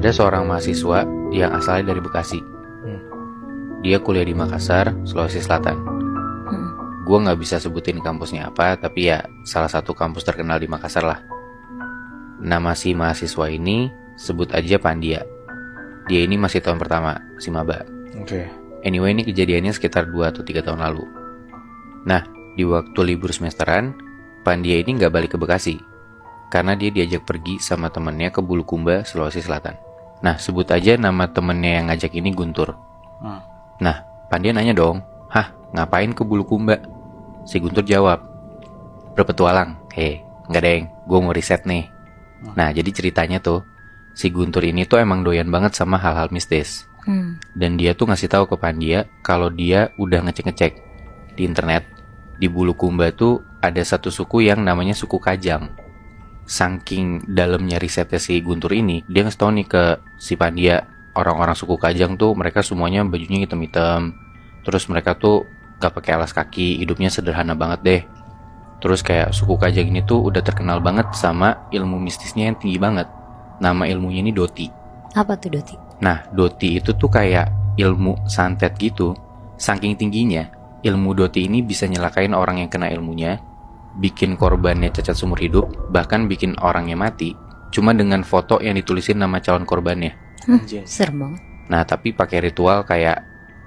Ada seorang mahasiswa yang asalnya dari Bekasi. Dia kuliah di Makassar, Sulawesi Selatan. Gue gak bisa sebutin kampusnya apa, tapi ya salah satu kampus terkenal di Makassar lah. Nama si mahasiswa ini sebut aja Pandia. Dia ini masih tahun pertama, si maba. Anyway, ini kejadiannya sekitar 2 atau 3 tahun lalu. Nah, di waktu libur semesteran, Pandia ini gak balik ke Bekasi karena dia diajak pergi sama temennya ke Bulukumba, Sulawesi Selatan. Nah, sebut aja nama temennya yang ngajak ini Guntur. Nah, Pandia nanya dong, "Hah, ngapain ke Bulukumba?" Si Guntur jawab, "Berpetualang." Enggak deng, gue mau riset nih. Nah, jadi ceritanya tuh, si Guntur ini tuh emang doyan banget sama hal-hal mistis. Dan dia tuh ngasih tahu ke Pandia kalau dia udah ngecek-ngecek di internet. Di Bulukumba tuh ada satu suku yang namanya suku Kajang. Saking dalamnya risetnya si Guntur ini, dia ngasih tahu nih ke si Pandia, orang-orang suku Kajang tuh mereka semuanya bajunya hitam-hitam. Terus mereka tuh gak pakai alas kaki, hidupnya sederhana banget deh. Terus kayak suku Kajang ini tuh udah terkenal banget sama ilmu mistisnya yang tinggi banget. Nama ilmunya ini Doti. Apa tuh Doti? Nah, Doti itu tuh kayak ilmu santet gitu. Saking tingginya, ilmu Doti ini bisa nyelakain orang yang kena ilmunya, bikin korbannya cacat seumur hidup, bahkan bikin orangnya mati cuma dengan foto yang ditulisin nama calon korbannya. Serem banget. Nah, tapi pakai ritual kayak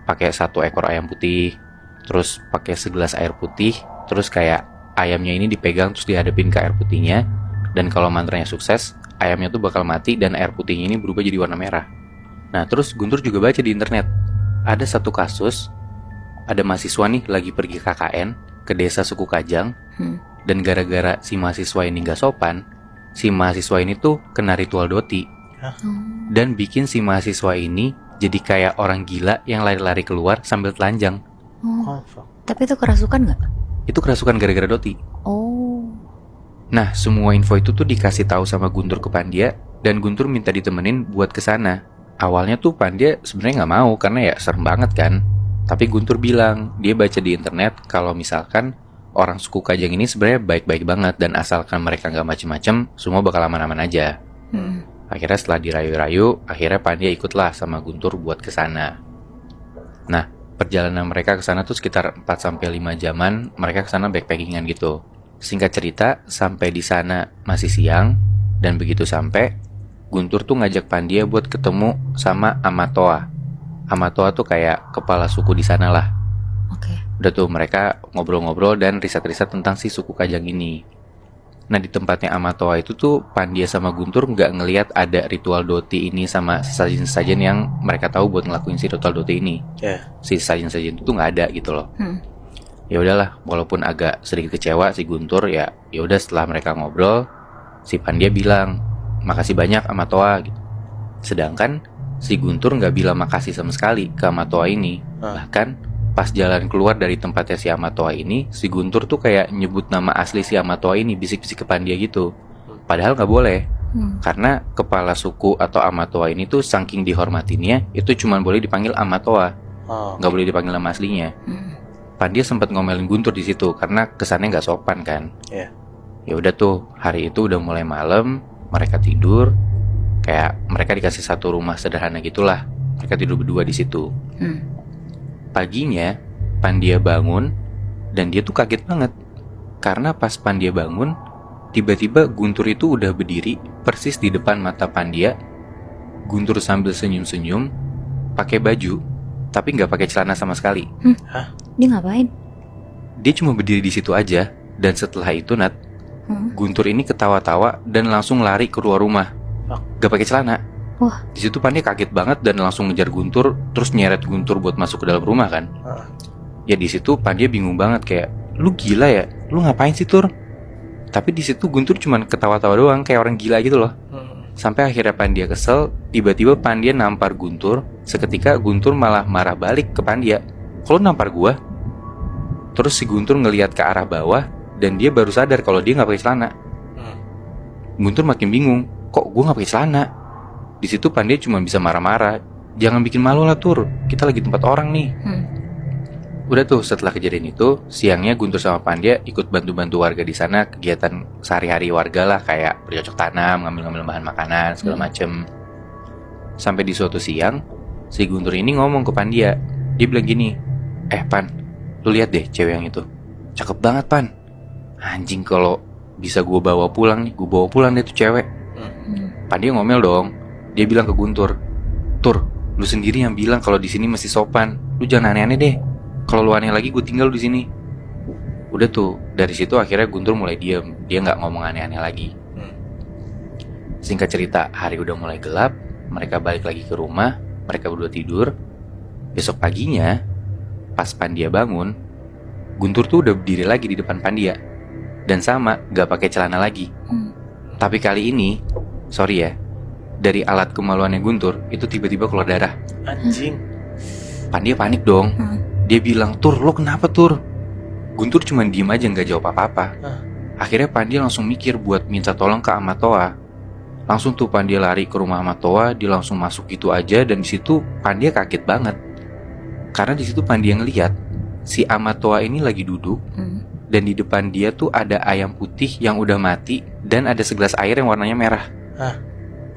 pakai 1 ekor ayam putih, terus pakai segelas air putih, terus kayak ayamnya ini dipegang terus dihadapin ke air putihnya, dan kalau mantranya sukses, ayamnya tuh bakal mati dan air putihnya ini berubah jadi warna merah. Nah, terus Guntur juga baca di internet, ada satu kasus, ada mahasiswa nih lagi pergi KKN ke desa suku Kajang, dan gara-gara si mahasiswa ini gak sopan, si mahasiswa ini tuh kena ritual Doti. Dan bikin si mahasiswa ini jadi kayak orang gila yang lari-lari keluar sambil telanjang. Tapi itu kerasukan gak? Itu kerasukan gara-gara Doti. Nah, semua info itu tuh dikasih tahu sama Guntur ke Pandia, dan Guntur minta ditemenin buat kesana. Awalnya tuh Pandia sebenarnya nggak mau karena ya serem banget kan. Tapi Guntur bilang dia baca di internet kalau misalkan orang suku Kajang ini sebenarnya baik-baik banget, dan asalkan mereka nggak macem-macem, semua bakal aman-aman aja. Akhirnya setelah dirayu-rayu, akhirnya Pandia ikutlah sama Guntur buat kesana. Nah, perjalanan mereka kesana tuh sekitar 4-5 jaman. Mereka kesana backpackingan gitu. Singkat cerita, sampai di sana masih siang, dan begitu sampai, Guntur tuh ngajak Pandia buat ketemu sama Amatoa. Amatoa tuh kayak kepala suku di sana lah. Udah tuh mereka ngobrol-ngobrol dan riset-riset tentang si suku Kajang ini. Nah, di tempatnya Amatoa itu tuh Pandia sama Guntur nggak ngelihat ada ritual Doti ini sama sesajen-sesajen yang mereka tahu buat ngelakuin si ritual Doti ini. Si sesajen-sesajen itu tuh nggak ada gitu loh. Ya udahlah, walaupun agak sedikit kecewa si Guntur, ya udah setelah mereka ngobrol, si Pandia bilang, "Makasih banyak Amatoa," gitu. Sedangkan si Guntur nggak bilang makasih sama sekali ke Amatoa ini. Bahkan pas jalan keluar dari tempatnya si Amatoa ini, si Guntur tuh kayak nyebut nama asli si Amatoa ini, bisik-bisik ke Pandia gitu. Padahal nggak boleh, karena kepala suku atau Amatoa ini tuh saking dihormatinnya, itu cuma boleh dipanggil Amatoa, nggak boleh dipanggil nama aslinya. Pandia sempat ngomelin Guntur di situ karena kesannya nggak sopan kan. Ya udah tuh, hari itu udah mulai malam, mereka tidur, kayak mereka dikasih satu rumah sederhana gitulah. Mereka tidur berdua di situ. Paginya, Pandia bangun, dan dia tuh kaget banget. Karena pas Pandia bangun, tiba-tiba Guntur itu udah berdiri persis di depan mata Pandia. Guntur sambil senyum-senyum, pakai baju, tapi nggak pakai celana sama sekali. Dia ngapain? Dia cuma berdiri di situ aja, dan setelah itu Guntur ini ketawa-tawa dan langsung lari keluar rumah. Gak pakai celana. Di situ Pandia kaget banget dan langsung ngejar Guntur, terus nyeret Guntur buat masuk ke dalam rumah kan. Ya di situ Pandia bingung banget kayak, "Lu gila ya? Lu ngapain sih, Tur?" Tapi di situ Guntur cuman ketawa-tawa doang kayak orang gila gitu loh. Sampai akhirnya Pandia kesel, tiba-tiba Pandia nampar Guntur. Seketika Guntur malah marah balik ke Pandia, "Kok lu nampar gua?" Terus si Guntur ngelihat ke arah bawah, dan dia baru sadar kalau dia nggak pakai celana. Guntur makin bingung, kok gua nggak pakai celana? Di situ Pandia cuma bisa marah-marah, "Jangan bikin malu lah, Tur, kita lagi tempat orang nih." Udah tuh, setelah kejadian itu, siangnya Guntur sama Pandia ikut bantu-bantu warga di sana, kegiatan sehari-hari warga lah, kayak bercocok tanam, ngambil-ngambil bahan makanan segala macem. Sampai di suatu siang, si Guntur ini ngomong ke Pandia. Dia bilang gini, Pan, lu lihat deh cewek yang itu. Cakep banget, Pan. Anjing, kalau bisa gue bawa pulang nih, gue bawa pulang deh tuh cewek. Pandia ngomel dong. Dia bilang ke Guntur, Tur, lu sendiri yang bilang kalau di sini mesti sopan. Lu jangan aneh-aneh deh. Kalau lu aneh lagi, gue tinggal di sini. Udah tuh, dari situ akhirnya Guntur mulai diem. Dia nggak ngomong aneh-aneh lagi. Singkat cerita, hari udah mulai gelap. Mereka balik lagi ke rumah. Mereka berdua tidur. Besok paginya, pas Pandia bangun, Guntur tuh udah berdiri lagi di depan Pandia. Dan sama, gak pakai celana lagi. Tapi kali ini, sorry ya, dari alat kemaluannya Guntur, itu tiba-tiba keluar darah. Anjing. Pandia panik dong. Dia bilang, Tur, lo kenapa Tur? Guntur cuma diem aja gak jawab apa-apa. Akhirnya Pandia langsung mikir buat minta tolong ke Amatoa. Langsung tuh Pandia lari ke rumah Amatoa. Dia langsung masuk gitu aja. Dan disitu Pandia kaget banget. Karena disitu Pandia ngeliat si Amatoa ini lagi duduk. Dan di depan dia tuh ada ayam putih yang udah mati. Dan ada segelas air yang warnanya merah.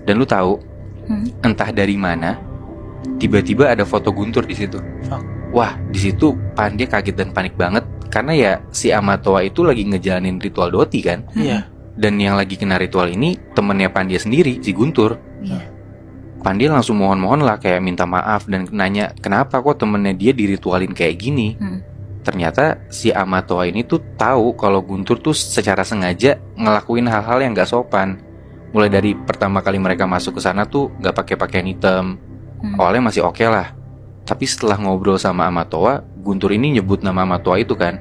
Dan lu tahu, entah dari mana, tiba-tiba ada foto Guntur di situ. Wah, di situ Pandia kaget dan panik banget. Karena ya si Amatoa itu lagi ngejalanin ritual Doti kan. Iya. Dan yang lagi kena ritual ini temennya Pandia sendiri, si Guntur. Pandia langsung mohon-mohon lah, kayak minta maaf dan nanya kenapa kok temennya dia diritualin kayak gini. Ternyata si Amatoa ini tuh tahu kalau Guntur tuh secara sengaja ngelakuin hal-hal yang gak sopan. Mulai dari pertama kali mereka masuk ke sana tuh gak pakai pakaian hitam. Awalnya masih oke lah. Tapi setelah ngobrol sama Amatoa, Guntur ini nyebut nama Amatoa itu kan.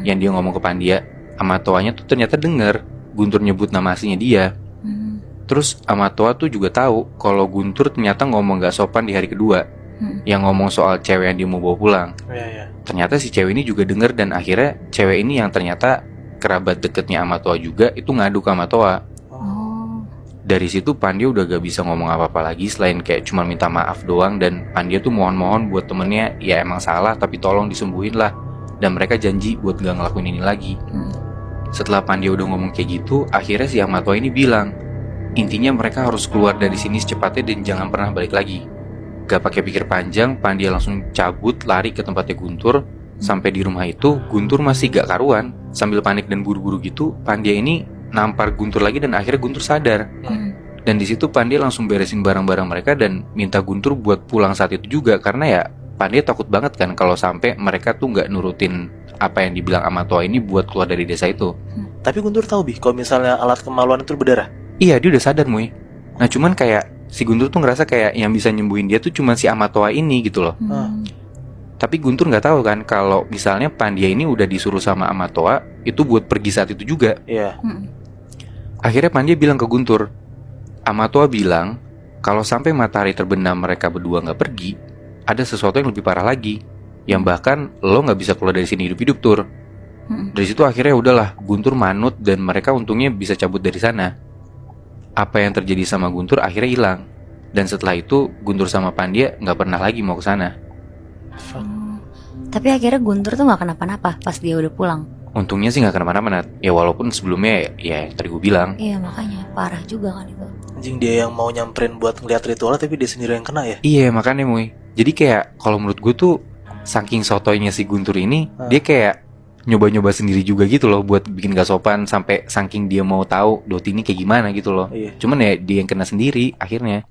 Yang dia ngomong ke Pandia. Amatoanya tuh ternyata denger Guntur nyebut nama aslinya dia. Terus Amatoa tuh juga tahu kalau Guntur ternyata ngomong gak sopan di hari kedua. Yang ngomong soal cewek yang dia mau bawa pulang. Ternyata si cewek ini juga denger. Dan akhirnya cewek ini yang ternyata kerabat deketnya Amatoa juga, itu ngadu ke Amatoa. Dari situ Pandia udah gak bisa ngomong apa-apa lagi selain kayak cuma minta maaf doang. Dan Pandia tuh mohon-mohon buat temennya, ya emang salah tapi tolong disembuhin lah. Dan mereka janji buat gak ngelakuin ini lagi. Setelah Pandia udah ngomong kayak gitu, akhirnya si Amatoa ini bilang, intinya mereka harus keluar dari sini secepatnya dan jangan pernah balik lagi. Gak pakai pikir panjang, Pandia langsung cabut lari ke tempatnya Guntur. Sampai di rumah itu, Guntur masih gak karuan. Sambil panik dan buru-buru gitu, Pandia ini nampar Guntur lagi dan akhirnya Guntur sadar. Dan di situ Pandia langsung beresin barang-barang mereka dan minta Guntur buat pulang saat itu juga. Karena ya Pandia takut banget kan kalau sampai mereka tuh gak nurutin apa yang dibilang Amatoa ini buat keluar dari desa itu. Tapi Guntur tahu kalau misalnya alat kemaluan itu berdarah. Iya, dia udah sadar Muy. Nah cuman kayak si Guntur tuh ngerasa kayak yang bisa nyembuhin dia tuh cuma si Amatoa ini gitu loh. Tapi Guntur gak tahu kan kalau misalnya Pandia ini udah disuruh sama Amatoa itu buat pergi saat itu juga. Akhirnya Pandia bilang ke Guntur, Amatoa bilang kalau sampai matahari terbenam mereka berdua gak pergi, ada sesuatu yang lebih parah lagi, yang bahkan lo gak bisa keluar dari sini hidup-hidup Tur. Dari situ akhirnya udahlah, Guntur manut dan mereka untungnya bisa cabut dari sana. Apa yang terjadi sama Guntur akhirnya hilang. Dan setelah itu Guntur sama Pandia gak pernah lagi mau ke sana. Tapi akhirnya Guntur tuh gak kenapa-napa pas dia udah pulang. Untungnya sih gak kenapa-napa Nat. Ya walaupun sebelumnya ya yang tadi gue bilang. Iya makanya parah juga kan itu. Anjing, dia yang mau nyamperin buat ngeliat ritualnya tapi dia sendiri yang kena ya. Iya makanya Muy. Jadi kayak kalau menurut gue tuh saking sotoynya si Guntur ini, dia kayak nyoba-nyoba sendiri juga gitu loh buat bikin gak sopan. Sampai saking dia mau tahu Doti ini kayak gimana gitu loh. Cuman ya dia yang kena sendiri akhirnya.